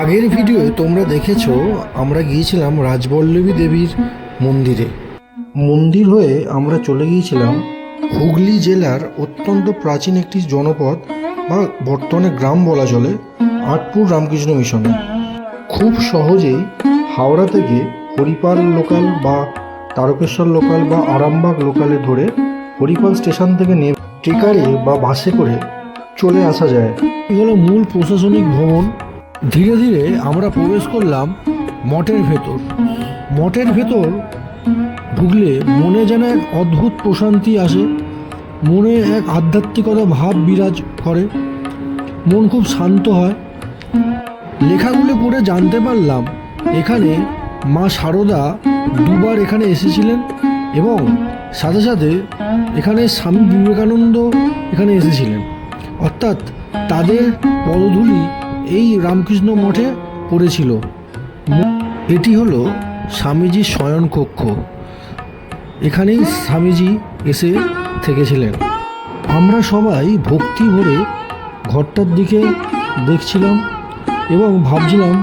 আগের ভিডিওয়ে তোমরা দেখেছো আমরা গিয়েছিলাম রাজবল্লভী দেবীর মন্দিরে। মন্দির হয়ে আমরা চলে গিয়েছিলাম হুগলি জেলার অত্যন্ত প্রাচীন একটি জনপদ বা বর্তমানে গ্রাম বলা চলে আটপুর রামকৃষ্ণ মিশনে। খুব সহজেই হাওড়া থেকে হরিপাল লোকাল বা তারকেশ্বর লোকাল বা আরামবাগ লোকালে ধরে হরিপাল স্টেশন থেকে নেমে ট্রেকারে বা বাসে করে চলে আসা যায়। এই হলো মূল প্রশাসনিক ভবন। ধীরে ধীরে আমরা প্রবেশ করলাম মঠের ভেতর। মঠের ভেতর ঢুকলে মনে যেন এক অদ্ভুত প্রশান্তি আসে, মনে এক আধ্যাত্মিকতা ভাব বিরাজ করে, মন খুব শান্ত হয়। লেখাগুলো পড়ে জানতে পারলাম এখানে মা শারদা দুবার এখানে এসেছিলেন এবং সাথে সাথে এখানে স্বামী বিবেকানন্দ এখানে এসেছিলেন, অর্থাৎ তাদের পদধূলি এই রামকৃষ্ণ মঠে পড়েছিল। এটি হলো স্বামীজির শয়নকক্ষ, এখানেই স্বামীজি এসে থেকেছিলেন। আমরা সবাই ভক্তি ভরে ঘরটার দিকে দেখছিলাম এবং ভাবছিলাম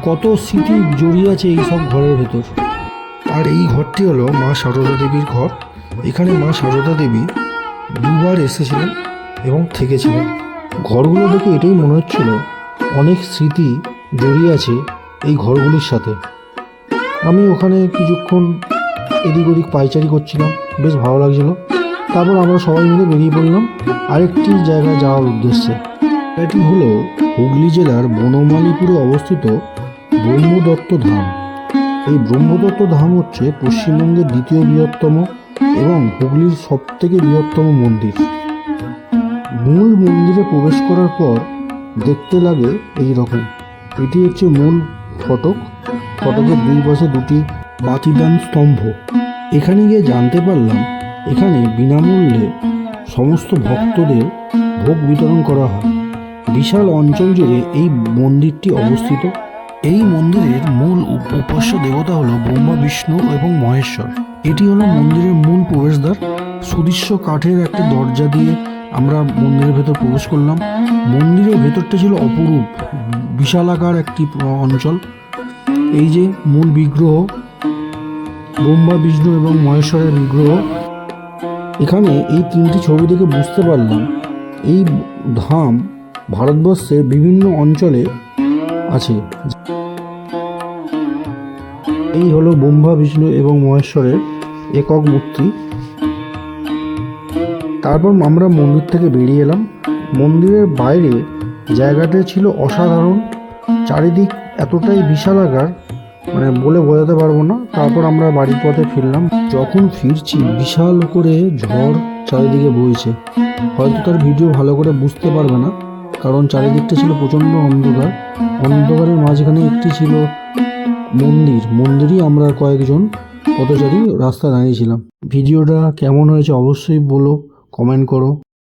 কত স্মৃতি জড়িয়ে আছে এই সব ঘরের ভেতর। আর এই ঘরটি হলো মা সারদা দেবীর ঘর। এখানে মা সারদা দেবী দুবার এসেছিলেন এবং থেকেছিলেন। ঘরগুলো দেখে এটাই মনে হচ্ছিল অনেক স্মৃতি জড়িয়ে আছে এই ঘরগুলির সাথে। আমি ওখানে কিছুক্ষণ এদিক ওদিক পাইচারি করছিলাম, বেশ ভালো লাগছিল। তারপর আমরা সবাই মিলে বেরিয়ে পড়লাম আরেকটি জায়গায় যাওয়ার উদ্দেশ্যে। এটি হলো হুগলি জেলার বনমালীপুরে অবস্থিত ব্রহ্মদত্ত ধাম। এই ব্রহ্মদত্ত ধাম হচ্ছে পশ্চিমবঙ্গের দ্বিতীয় বৃহত্তম এবং হুগলির সবথেকে বৃহত্তম মন্দির। মূল মন্দিরে প্রবেশ করার পর দেখতে লাগে এই রকম। এটি হচ্ছে মূল ফটক। ফটকের দুই পাশে দুটি বাতিদান স্তম্ভ। এখানে গিয়ে জানতে পারলাম এখানে বিনামূল্যে সমস্ত ভক্তদের ভোগ বিতরণ করা হয়। বিশাল অঞ্চল জুড়ে এই মন্দিরটি অবস্থিত। এই মন্দিরের মূল উপাস্য দেবতা হলো ব্রহ্মা, বিষ্ণু এবং মহেশ্বর। এটি হলো মন্দিরের মূল প্রবেশদ্বার। সুদৃশ্য কাঠের একটা দরজা দিয়ে আমরা মন্দিরের ভেতর প্রবেশ করলাম। মন্দিরের ভেতরটা ছিল অপরূপ, বিশালাকার একটি অঞ্চল। এই যে মূল বিগ্রহ, ব্রহ্মা, বিষ্ণু এবং মহেশ্বরের বিগ্রহ। এখানে এই তিনটি ছবি দেখে বুঝতে পারলাম এই ধাম ভারতবর্ষের বিভিন্ন অঞ্চলে আছে। এই হলো ব্রহ্মা, বিষ্ণু এবং মহেশ্বরের একক মূর্তি। তারপর আমরা মন্দির থেকে বেরিয়ে এলাম। মন্দিরের বাইরে জায়গাটা ছিল অসাধারণ, চারিদিক এতটাই বিশালাকার মানে বলে বোঝাতে পারবো না। তারপর আমরা বাড়ির পথে ফিরলাম। যখন ফিরছি বিশাল করে ঝড় চারিদিকে বইছে। হয়তো তার ভিডিও ভালো করে বুঝতে পারবে না, কারণ চারিদিকটা ছিল প্রচণ্ড অন্ধকার। অন্ধকারের মাঝখানে একটি ছিল মন্দিরই আমরা কয়েকজন পথচারী রাস্তায় দাঁড়িয়েছিলাম। ভিডিওটা কেমন হয়েছে অবশ্যই বলো, কমেন্ট করো।